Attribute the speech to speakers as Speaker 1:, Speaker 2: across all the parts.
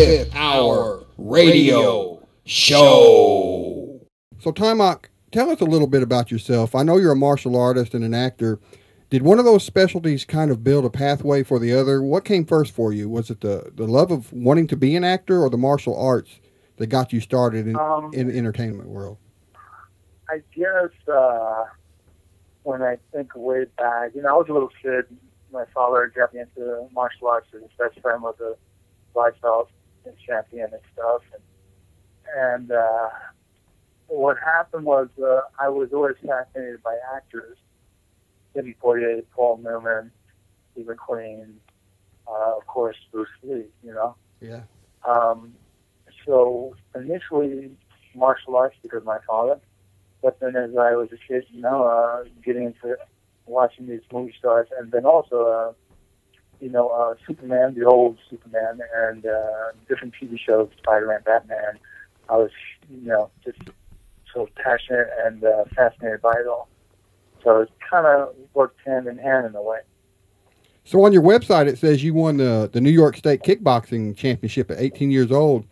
Speaker 1: Fifth Hour Radio Show.
Speaker 2: So, Taimak, tell us a little bit about yourself. I know you're a martial artist and an actor. Did one of those specialties kind of build a pathway for the other? What came first for you? Was it the love of wanting to be an actor or the martial arts that got you started in the entertainment world?
Speaker 3: I guess when I think way back, I was a little kid. My father got me into martial arts. His best friend was a black belt champion and stuff. And what happened was I was always fascinated by actors. Sidney Poitier, Paul Newman, Steve McQueen, of course, Bruce Lee,
Speaker 2: Yeah.
Speaker 3: So initially, martial arts because of my father. But then as I was a kid, getting into watching these movie stars, and then also, Superman, the old Superman, and different TV shows, Spider-Man, Batman. I was, just so passionate and fascinated by it all. So it kind of worked hand in hand in a way.
Speaker 2: So on your website, it says you won the New York State Kickboxing Championship at 18 years old.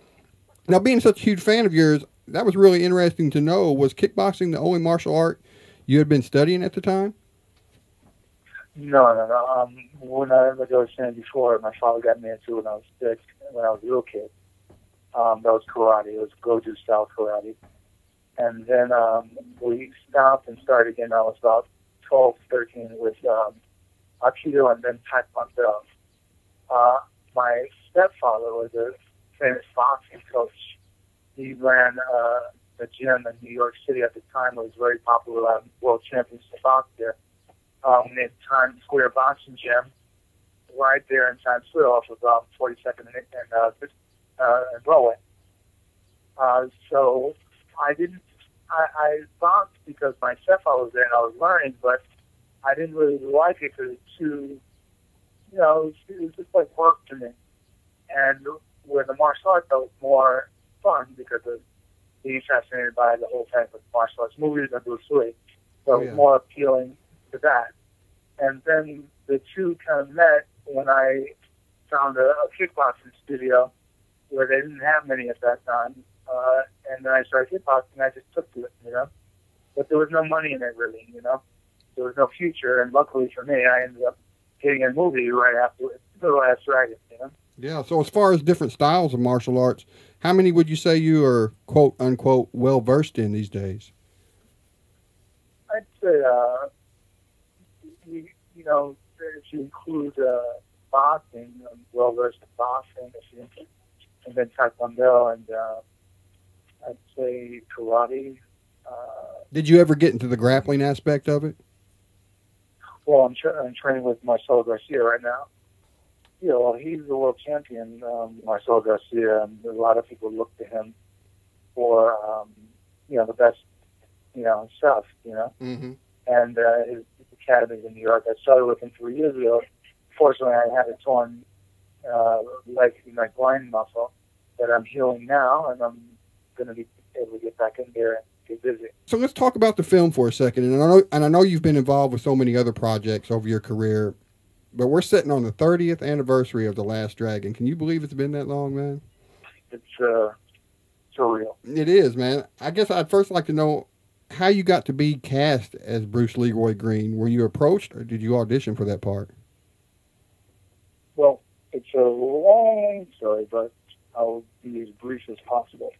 Speaker 2: Now, being such a huge fan of yours, that was really interesting to know. Was kickboxing the only martial art you had been studying at the time?
Speaker 3: No. Like I was saying before, my father got me into it when I was 6, when I was a little kid. That was karate. It was Goju style karate. And then we stopped and started again. I was about 12, 13 with Aikido and then Taekwondo. My stepfather was a famous boxing coach. He ran a gym in New York City at the time. It was very popular. World champions boxed there. In Times Square Boxing Gym, right there in Times Square, off of 42nd and Broadway. So I boxed because my stepfather was there and I was learning, but I didn't really like it because it's too, it was just like work to me. And with the martial arts, that was more fun because of being fascinated by the whole type of martial arts movies and Bruce Lee. So it was more appealing to that. And then the two kind of met when I found a kickboxing studio where they didn't have many at that time. And then I started kickboxing and I just took to it, But there was no money in it really, There was no future. And luckily for me, I ended up getting a movie right after The Last Dragon,
Speaker 2: Yeah, so as far as different styles of martial arts, how many would you say you are, quote, unquote, well-versed in these days?
Speaker 3: I'd say, if you include boxing, I'm well-versed in boxing, and then Taekwondo, and I'd say karate.
Speaker 2: Did you ever get into the grappling aspect of it?
Speaker 3: Well, I'm training with Marcelo Garcia right now. He's the world champion, Marcelo Garcia, and a lot of people look to him for, the best, stuff,
Speaker 2: Mm-hmm.
Speaker 3: And his academy in New York. I started with him 3 years ago. Fortunately, I had a torn leg in my blind muscle that I'm healing now, and I'm going to be able to get back in there and get busy.
Speaker 2: So let's talk about the film for a second. And I know you've been involved with so many other projects over your career, but we're sitting on the 30th anniversary of The Last Dragon. Can you believe it's been that long, man?
Speaker 3: It's surreal.
Speaker 2: It is, man. I guess I'd first like to know how you got to be cast as Bruce Leroy Green. Were you approached, or did you audition for that part?
Speaker 3: Well, it's a long story, but I'll be as brief as possible.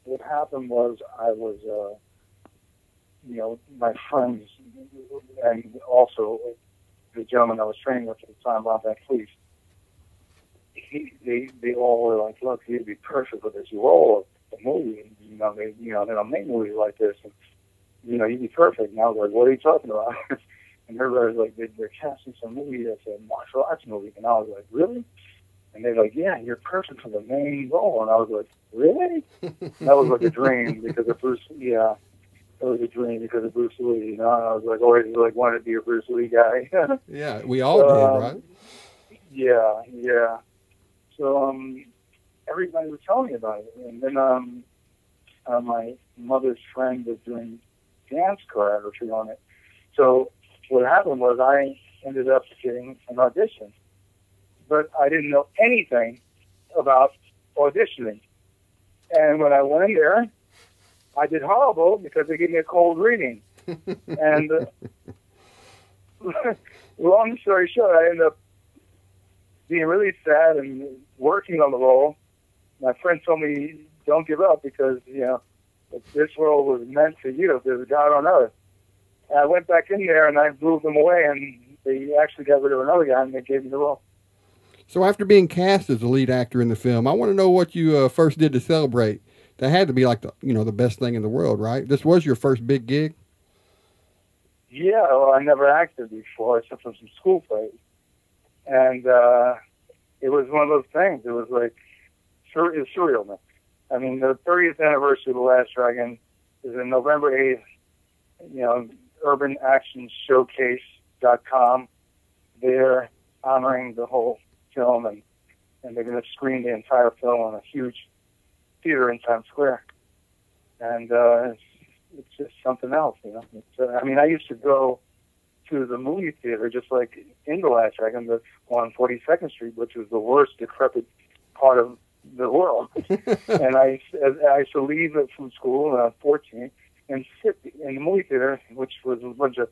Speaker 3: What happened was I was, my friends, and also the gentleman I was training with at the time, Ron Van Cleef, they all were like, look, he'd be perfect for this role of the movie. They don't make movies like this. And, he'd be perfect. And I was like, what are you talking about? And everybody was like, they're casting some movie that's a martial arts movie. And I was like, really? And they're like, yeah, you're perfect for the main role. And I was like, really? That was like a dream because of Bruce. Yeah, it was a dream because of Bruce Lee. I was like always wanted to be a Bruce Lee guy.
Speaker 2: Yeah, we all did, right?
Speaker 3: Yeah. So everybody was telling me about it, and then my mother's friend was doing dance choreography on it. So what happened was I ended up getting an audition. but I didn't know anything about auditioning. And when I went in there, I did horrible because they gave me a cold reading. And long story short, I ended up being really sad and working on the role. My friend told me, don't give up because, you know, this role was meant for you. There's a God on earth. And I went back in there and I blew them away, and they actually got rid of another guy and they gave me the role.
Speaker 2: So after being cast as the lead actor in the film, I want to know what you first did to celebrate. That had to be like the best thing in the world, right? This was your first big gig?
Speaker 3: Yeah, well, I never acted before except for some school plays. And it was one of those things. It was like, it was surreal, man. I mean, the 30th anniversary of The Last Dragon is in November 8th, you know, urbanactionshowcase.com. They're honoring the whole film, and they're going to screen the entire film on a huge theater in Times Square. And it's just something else, you know. I mean, I used to go to the movie theater just like in The Last Dragon, on 42nd Street, which was the worst decrepit part of the world. And I used to leave it from school when I was 14 and sit in the movie theater, which was a bunch of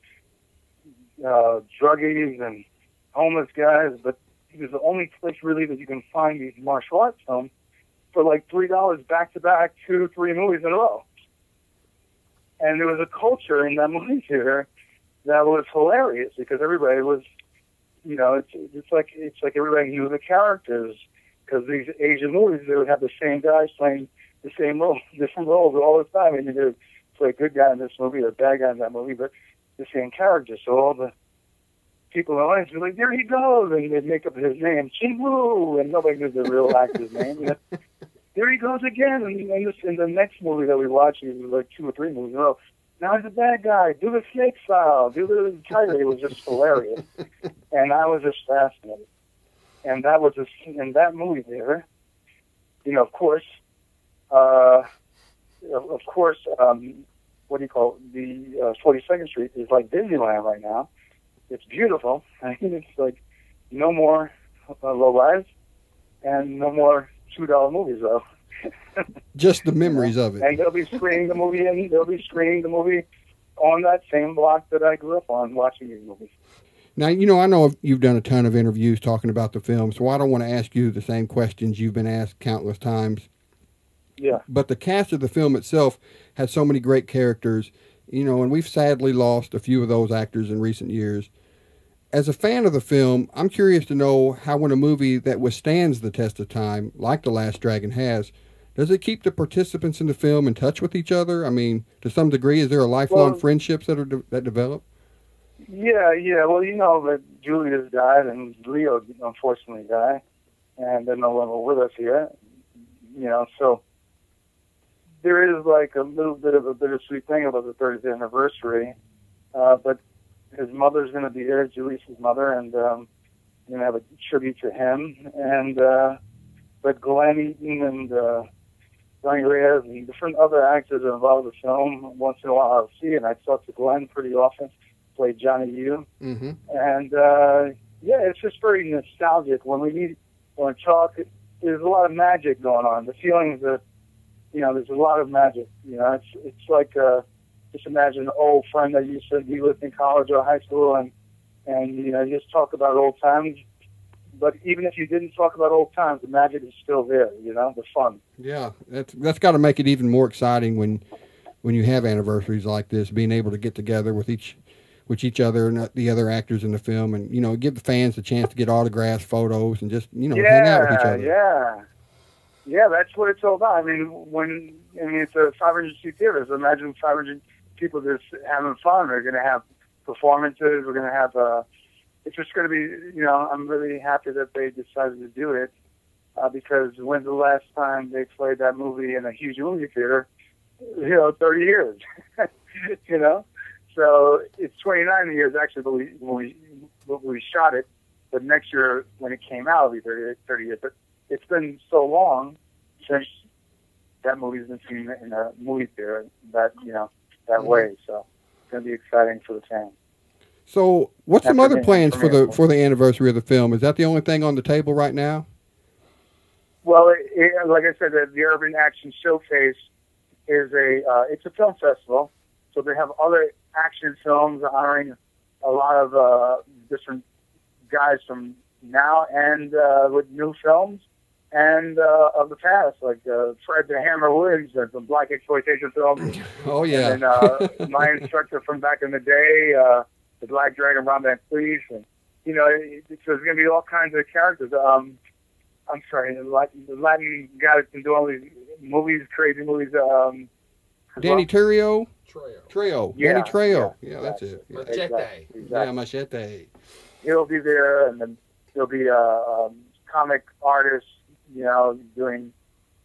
Speaker 3: druggies and homeless guys, but it was the only place really that you can find these martial arts films for like $3 back-to-back, 2-3 movies in a row. And there was a culture in that movie theater that was hilarious because everybody was, you know, it's like everybody knew the characters, because these Asian movies, they would have the same guys playing the same role, different roles all the time, and you would play a good guy in this movie or a bad guy in that movie, but the same characters. So all the people in the audience were like, there he goes, and they'd make up his name, Chin-Woo, and nobody knew the real actor's name. You know? There he goes again, and in the next movie that we watched, it was like 2 or 3 movies in a row. Now he's a bad guy. Do the snake style. Do the tiger. It was just hilarious, and I was just fascinated. And that was in that movie theater. You know, of course. What do you call it? The 42nd Street is like Disneyland right now. It's beautiful. I mean, it's like no more low rise and no more $2 movies though.
Speaker 2: Just the memories of it.
Speaker 3: And they'll be screening the movie, on that same block that I grew up on watching these movies.
Speaker 2: Now, you know, I know you've done a ton of interviews talking about the film, so I don't want to ask you the same questions you've been asked countless times.
Speaker 3: Yeah.
Speaker 2: But the cast of the film itself has so many great characters, you know, and we've sadly lost a few of those actors in recent years. As a fan of the film, I'm curious to know how, when a movie that withstands the test of time, like The Last Dragon has, does it keep the participants in the film in touch with each other? I mean, to some degree, is there a lifelong friendships that develop?
Speaker 3: Yeah. Well, you know that Julius died and Leo unfortunately died, and they're no longer with us here. You know, so there is like a little bit of a bittersweet thing about the 30th anniversary, but his mother's going to be there, Julius's mother, and going to have a tribute to him. And but Glenn Eaton and Johnny Reyes and different other actors are involved in the film. Once in a while I'll see, and I talk to Glenn pretty often. Played Johnny Yu, and yeah, it's just very nostalgic. When we talk, there's a lot of magic going on. The feelings that, you know, there's a lot of magic. You know, it's like just imagine an old friend that you used to be with in college or high school, and you know, you just talk about old times. But even if you didn't talk about old times, the magic is still there. You know, the fun. Yeah,
Speaker 2: that's got to make it even more exciting when you have anniversaries like this, being able to get together with each other and the other actors in the film, and, you know, give the fans a chance to get autographs, photos, and just, you know, hang out with each other.
Speaker 3: Yeah, that's what it's all about. I mean, it's a 500-seat theater, so imagine 500 people just having fun. We're going to have performances. We're going to have, it's just going to be, you know, I'm really happy that they decided to do it, because when's the last time they played that movie in a huge movie theater? You know, 30 years, you know? So it's 29 years actually when we shot it, but next year when it came out, it'll be 30 years. But it's been so long since that movie's been seen in a movie theater that, you know, that way. So it's going to be exciting for the fans.
Speaker 2: So, what's some
Speaker 3: After
Speaker 2: other plans for the
Speaker 3: premiere.
Speaker 2: anniversary of the film? Is that the only thing on the table right now?
Speaker 3: Well, like I said, the Urban Action Showcase is it's a film festival. So they have other action films honoring a lot of different guys from now and with new films and of the past, like Fred the Hammer Williams and some black exploitation films.
Speaker 2: Oh, yeah.
Speaker 3: And my instructor from back in the day, the Black Dragon, Ron Van Cleef. And, you know, so there's going to be all kinds of characters. I'm sorry, the Latin guy that's been doing all these movies, crazy movies.
Speaker 2: Danny Trejo?
Speaker 4: Trejo.
Speaker 3: Yeah,
Speaker 2: Danny Trejo.
Speaker 3: yeah,
Speaker 2: Yeah, that's it. Yeah.
Speaker 4: Machete.
Speaker 3: Exactly.
Speaker 2: Yeah, Machete.
Speaker 3: He'll be there, and then there'll be comic artists, you know, doing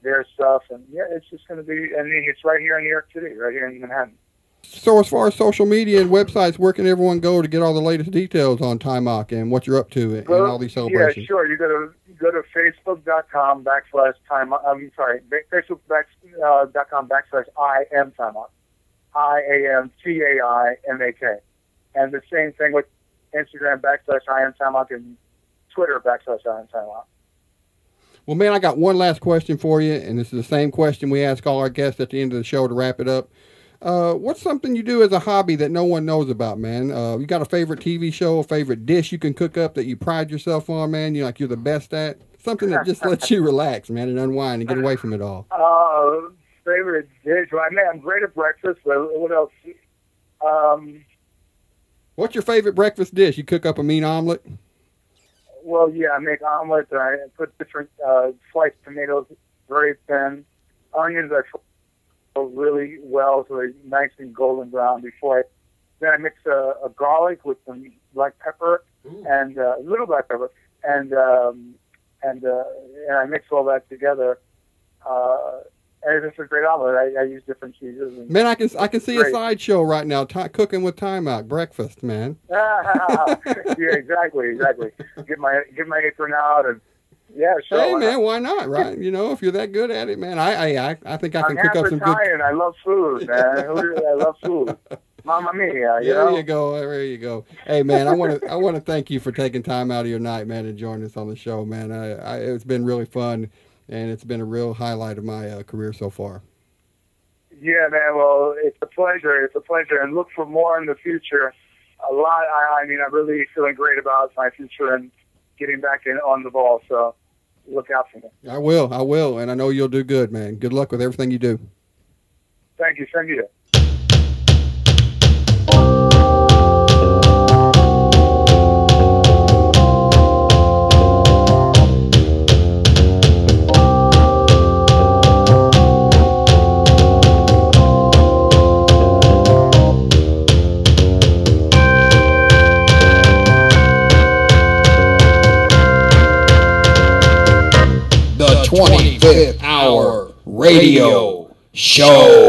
Speaker 3: their stuff. And, yeah, it's just going to be, and it's right here in New York City, right here in Manhattan.
Speaker 2: So as far as social media and websites, where can everyone go to get all the latest details on Taimak and what you're up to and all these celebrations?
Speaker 3: Yeah, sure. You go to facebook.com/Taimak. I'm sorry, facebook.com/I am Taimak. IAMTAIMAK. And the same thing with Instagram /I am Taimak and Twitter /I am Taimak.
Speaker 2: Well, man, I got one last question for you, and this is the same question we ask all our guests at the end of the show to wrap it up. What's something you do as a hobby that no one knows about, man? You got a favorite TV show, a favorite dish you can cook up that you pride yourself on, man? You're the best at? Something that just lets you relax, man, and unwind and get away from it all.
Speaker 3: Favorite dish? Well, I'm great at breakfast, but what else?
Speaker 2: What's your favorite breakfast dish? You cook up a mean omelet?
Speaker 3: Well, yeah, I make omelets. I put different sliced tomatoes very thin. Onions I fry really well, so they're nice and golden brown before then I mix a garlic with some black pepper and a little black pepper, and I mix all that together. And it's a great omelet. I use different cheeses. And
Speaker 2: man, I can see a sideshow right now, cooking with Taimak, breakfast, man.
Speaker 3: Yeah, exactly. Get my apron out and yeah, sure.
Speaker 2: Hey, man, why not, right? You know, if you're that good at it, man, I think I can cook up some
Speaker 3: Italian. I love food, man. I love food. Mamma mia, you know?
Speaker 2: There you go. Hey, man, I want to thank you for taking time out of your night, man, and joining us on the show, man. It's been really fun, and it's been a real highlight of my career so far.
Speaker 3: Yeah, man. Well, it's a pleasure. And look for more in the future. A lot. I'm really feeling great about my future and getting back on the ball. So look out for me.
Speaker 2: I will, and I know you'll do good, man. Good luck with everything you do.
Speaker 3: Thank you. Same to you.
Speaker 1: The 25th Hour Radio Show.